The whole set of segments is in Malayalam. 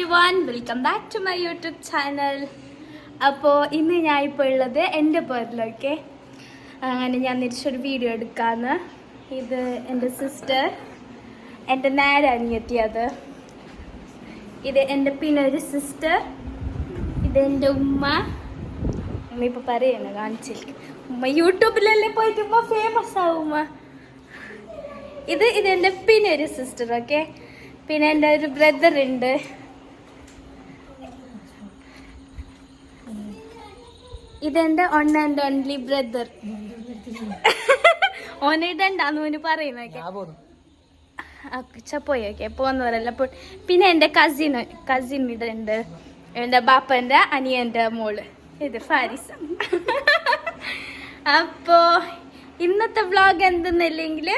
everyone, welcome back to my YouTube channel. അപ്പോൾ ഇന്ന് ഞാൻ ഇപ്പോൾ ഉള്ളത് എൻ്റെ പേരിലൊക്കെ അങ്ങനെ ഞാൻ തിരിച്ചൊരു വീഡിയോ എടുക്കാമെന്ന്. ഇത് എൻ്റെ സിസ്റ്റർ, എൻ്റെ നേരെ അനിയത്തിയത്. ഇത് എൻ്റെ പിന്നെ ഒരു സിസ്റ്റർ. ഇത് എൻ്റെ ഉമ്മ. ഉമ്മ ഇപ്പോൾ പറയുന്നു കാണിച്ചിരിക്കും. ഉമ്മ യൂട്യൂബിലല്ലേ പോയിട്ട് ഉമ്മ ഫേമസ് ആവും ഉമ്മ. ഇതെൻ്റെ പിന്നെ ഒരു സിസ്റ്റർ. ഓക്കെ, പിന്നെ എൻ്റെ ഒരു ബ്രദർ ഉണ്ട്. ഇതെന്റെ ഒൺ ആൻഡ് ഓൺലി ബ്രദർ. ഓനിടണ്ടാന്ന് പറയുന്നൊക്കെ പോയൊക്കെ പോന്നവരല്ല. പിന്നെ എൻ്റെ കസിൻ ഇതുണ്ട്, എൻ്റെ ബാപ്പൻ്റെ അനിയൻ്റെ മോള്. ഇത് ഫാരിസ. അപ്പോ ഇന്നത്തെ വ്ളോഗ് എന്തെന്നില്ലെങ്കിൽ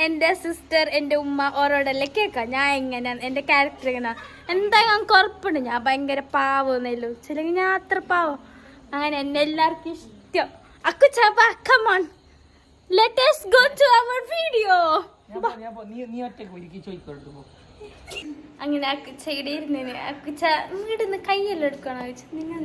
എൻ്റെ സിസ്റ്റർ, എൻ്റെ ഉമ്മ ഓരോടെല്ലാം കേൾക്കാം ഞാൻ എങ്ങനെ എൻ്റെ ക്യാരക്ടർ എങ്ങനെ എന്താ ഞങ്ങൾക്ക് ഉറപ്പുണ്ട്. ഞാൻ ഭയങ്കര പാവമെന്നല്ലോ, ചിലെങ്കിൽ ഞാൻ അത്ര പാവം. അങ്ങനെ എന്നെ എല്ലാവർക്കും ഇഷ്ടം. Come on, let us go to our video. അങ്ങനെ അക്കുച്ച ഇവിടെ ഇരുന്നേന്. അക്കുച്ച ഇവിടുന്ന് കൈയെല്ലാം എടുക്കണോ ചോദിച്ചു. നിങ്ങൾ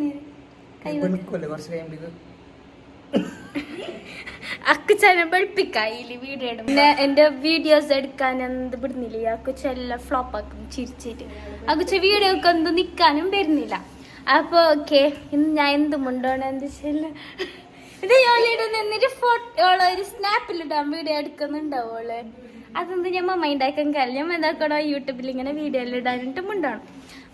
അക്കുച്ചനെ വെളുപ്പിക്കായില്ല വീഡിയോ ഇടും. പിന്നെ എൻ്റെ വീഡിയോസ് എടുക്കാൻ എന്ത് വിടുന്നില്ല. അക്കുച്ച എല്ലാം ഫ്ലോപ്പ് ആക്കും ചിരിച്ചിട്ട്. അക്കുച്ച വീഡിയോ ഒക്കെ എന്ത് നിൽക്കാനും വരുന്നില്ല. അപ്പോൾ ഓക്കെ, ഇന്ന് ഞാൻ എന്ത് മുണ്ടോണം എന്ത് വെച്ചാൽ ഇത് ഓളിയുടെ നിന്നിട്ട് ഫോട്ടോ ഒരു സ്നാപ്പിലിടാൻ വീഡിയോ എടുക്കുന്നുണ്ടാവും ഓള്. അതെന്ത് ഞാൻ മൈൻഡാക്കാൻ കാര്യം ഞാൻ എന്താക്കണോ യൂട്യൂബിൽ ഇങ്ങനെ വീഡിയോ എല്ലാം ഇടാനിട്ട് മുണ്ടോണം.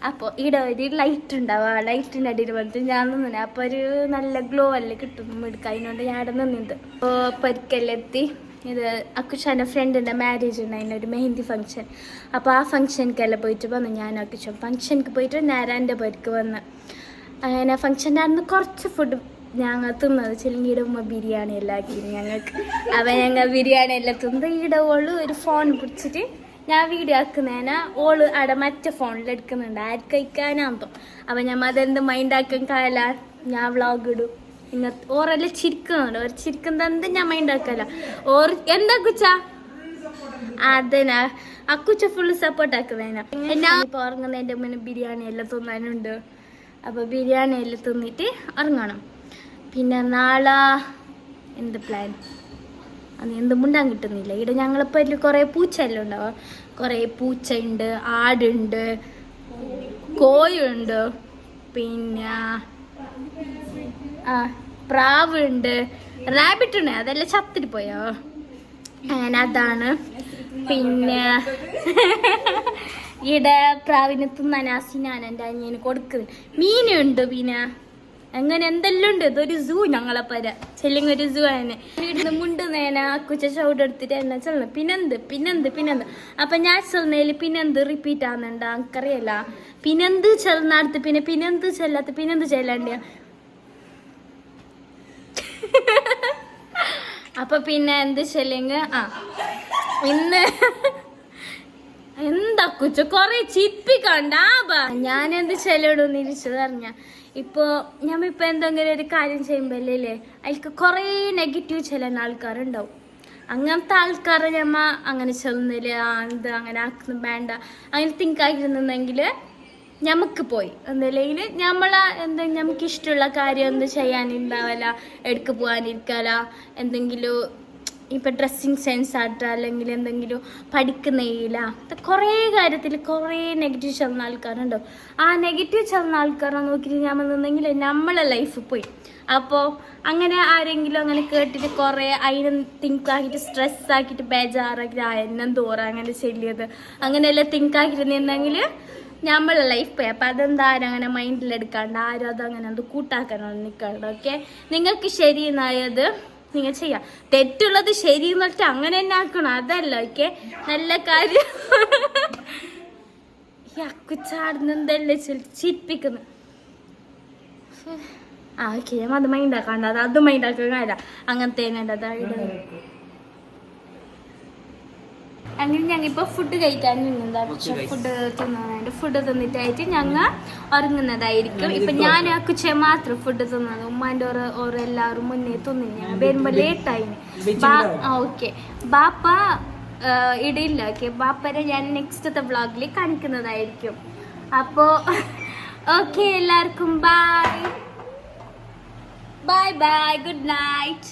അപ്പോൾ ഇവിടെ ഒരു ലൈറ്റ് ഉണ്ടാവും. ആ ലൈറ്റിൻ്റെ അടിയിൽ വന്നിട്ട് ഞാൻ നിന്നെ. അപ്പോൾ ഒരു നല്ല ഗ്ലോ അല്ലേ കിട്ടും എടുക്കാൻ. അതിനോണ്ട് ഞാൻ അവിടെ നിന്നിട്ട് അപ്പോൾ പരിക്കെല്ലാം ഇത് അക്കുഷാൻ്റെ ഫ്രണ്ടിൻ്റെ മാരേജ് ഉണ്ട്, അതിനൊരു മെഹന്തി ഫംഗ്ഷൻ. അപ്പോൾ ആ ഫംഗ്ഷനിക്കെല്ലാം പോയിട്ട് വന്നു. ഞാൻ അക്കുഷ ഫംഗ്ഷനിക്ക് പോയിട്ട് നേരെ എൻ്റെ പേർക്ക് വന്ന്. അങ്ങനെ ഫംഗ്ഷൻ്റെ അന്ന് കുറച്ച് ഫുഡ് ഞങ്ങൾ തിന്നത്. ചില്ലെങ്കിൽ ഇവിടെ ഉമ്മ ബിരിയാണി എല്ലാം ആക്കി ഞങ്ങൾക്ക്. അപ്പം ഞങ്ങൾ ബിരിയാണി എല്ലാം തിന്നത്. ഇവിടെ ഓള് ഒരു ഫോൺ പിടിച്ചിട്ട് ഞാൻ വീഡിയോ ആക്കുന്നതിനാ ഓള് അവിടെ മറ്റേ ഫോണിൽ എടുക്കുന്നുണ്ട്. ആർക്ക് കഴിക്കാനാകുമ്പോൾ അപ്പം ഞാൻ അതെന്ത് മൈൻഡാക്കാൻ കാല ഞാൻ വ്ളോഗ് ഇടും. ഇങ്ങനത്തെ ഓരെല്ലാം ചിരിക്കുന്നുണ്ട്. ഓർ ചിരിക്കുന്നത് എന്ത് ഞാൻ മൈൻഡാക്കല്ല. ഓർ എന്താ കുച്ച അതിനാ അക്കുച്ച ഫുള്ള് സപ്പോർട്ട് ആക്കുന്നതിനാ. ഞാൻ ഇപ്പോൾ ഉറങ്ങുന്നതിൻ്റെ മുന്നേ ബിരിയാണി എല്ലാം തിന്നാനുണ്ട്. അപ്പോൾ ബിരിയാണി എല്ലാം തിന്നിട്ട് ഉറങ്ങണം. പിന്നെ നാളെ എന്ത് പ്ലാൻ അന്ന് എന്തും മുണ്ടാൻ കിട്ടുന്നില്ല. ഇവിടെ ഞങ്ങളിപ്പോൾ ഇതിൽ കുറേ പൂച്ച എല്ലാം ഉണ്ടാവും. കുറേ പൂച്ച ഉണ്ട്, ആടുണ്ട്, കോഴിയുണ്ട്, പിന്നെ പ്രാവുണ്ട്, റാബിറ്റ് ഉണ്ട്. അതെല്ലാം ചത്തിട്ട് പോയോ. അങ്ങനെ അതാണ്. പിന്നെ ഇവിടെ പ്രാവിനെ തിന്നാൻ ഞാൻ എൻ്റെ അനിയന് കൊടുക്കുന്നത്. മീനുണ്ട്, പിന്നെ അങ്ങനെ എന്തെല്ലാം ഉണ്ട്. ഇതൊരു സൂ ഞങ്ങളെ പര ചെല്ലെങ്കിൽ ഒരു സൂ തന്നെ. വീട്ടിൽ മുണ്ട് നേന കുച്ച ചവിട് എടുത്തിട്ട് എന്നെ ചെല്ലണം. പിന്നെന്ത് അപ്പം ഞാൻ ചെന്നതിൽ പിന്നെന്ത് റിപ്പീറ്റ് ആവുന്നുണ്ട് എനിക്കറിയല്ല. പിന്നെന്ത് ചെല്ലുന്നടുത്ത് പിന്നെന്ത് ചെല്ലാത്ത പിന്നെന്ത് ചെല്ലണ്ട. അപ്പൊ പിന്നെ എന്ത് ചെല്ലെങ്കിൽ ഇന്ന് എന്താ കുച്ച കൊറേ ചിപ്പിക്കണ്ടാ. ഞാനെന്ത് ചെല്ലിടും ഇരിച്ചത് അറിഞ്ഞ. ഇപ്പോൾ ഞമ്മിപ്പോൾ എന്തെങ്കിലും ഒരു കാര്യം ചെയ്യുമ്പോൾ അല്ലേ അതിൽക്ക് കുറേ നെഗറ്റീവ് ചെല്ലുന്ന ആൾക്കാരുണ്ടാവും. അങ്ങനത്തെ ആൾക്കാരെ ഞമ്മ അങ്ങനെ ചെല്ലുന്നില്ല. എന്ത് അങ്ങനെ ആക്കുന്നു വേണ്ട അങ്ങനെ തിങ്ക് ആക്കിയിരുന്നെങ്കിൽ നമുക്ക് പോയി എന്നല്ലെങ്കിൽ നമുക്ക് ഇഷ്ടമുള്ള കാര്യം എന്ത് ചെയ്യാനുണ്ടാവില്ല, എടുക്ക് പോകാനിരിക്കാല. എന്തെങ്കിലും ഇപ്പം ഡ്രസ്സിങ് സെൻസ് ആയിട്ട് അല്ലെങ്കിൽ എന്തെങ്കിലും പഠിക്കുന്നില്ല. കുറേ കാര്യത്തിൽ കുറേ നെഗറ്റീവ് ചെല്ലുന്ന ആൾക്കാരുണ്ടാവും. ആ നെഗറ്റീവ് ചെല്ലുന്ന ആൾക്കാരെ നോക്കിയിട്ട് ഞാൻ നിന്നെങ്കിൽ നമ്മളെ ലൈഫ് പോയി. അപ്പോൾ അങ്ങനെ ആരെങ്കിലും അങ്ങനെ കേട്ടിട്ട് കുറേ അതിനെ തിങ്ക് ആക്കിയിട്ട് സ്ട്രെസ്സാക്കിയിട്ട് ബേജാറാക്കിയിട്ട് എന്നെന്തോറാ അങ്ങനെ ചെല്ലിയത് അങ്ങനെയെല്ലാം തിങ്ക് ആക്കിയിട്ട് നിന്നെങ്കിൽ നമ്മളെ ലൈഫ് പോയി. അപ്പം അതെന്താരും അങ്ങനെ മൈൻഡിലെടുക്കാണ്ട് ആരും അതങ്ങനെ എന്ത് കൂട്ടാക്കാനോ നിൽക്കാണ്ട്. ഓക്കെ, നിങ്ങൾക്ക് ശരിയെന്നായത് നിങ്ങൾ ചെയ്യാം. തെറ്റുള്ളത് ശരി എന്ന് വെച്ചാൽ അങ്ങനെ തന്നെ ആക്കണം, അതല്ല. ഓക്കെ, നല്ല കാര്യം. ഈ അക്കുച്ചാടുന്ന എന്തല്ലേ ചിരിപ്പിക്കുന്നു. ഓക്കെ, ഞാൻ അത് മൈൻഡാക്കാണ്ട് അത് മൈൻഡാക്കാൻ കാര്യ അങ്ങനത്തെ തന്നെ. അങ്ങനെ ഞങ്ങളിപ്പോൾ ഫുഡ് കഴിക്കാൻ ഫുഡ് തിന്നുന്നുണ്ട്. ഫുഡ് തിന്നിട്ടായിട്ട് ഞങ്ങൾ ഉറങ്ങുന്നതായിരിക്കും. ഇപ്പം ഞാൻ അക്കുച്ച മാത്രം ഫുഡ് തിന്നത്. ഉമ്മാൻ്റെ എല്ലാവരും മുന്നേ തിന്നിന്. ഞങ്ങൾ വരുമ്പോൾ ലേറ്റായി. ഓക്കെ, ബാപ്പ ഇടയില്ല. ഓക്കെ, ബാപ്പരെ ഞാൻ നെക്സ്റ്റത്തെ വ്ളോഗിൽ കാണിക്കുന്നതായിരിക്കും. അപ്പോ ഓക്കെ എല്ലാവർക്കും bye bye bye good night.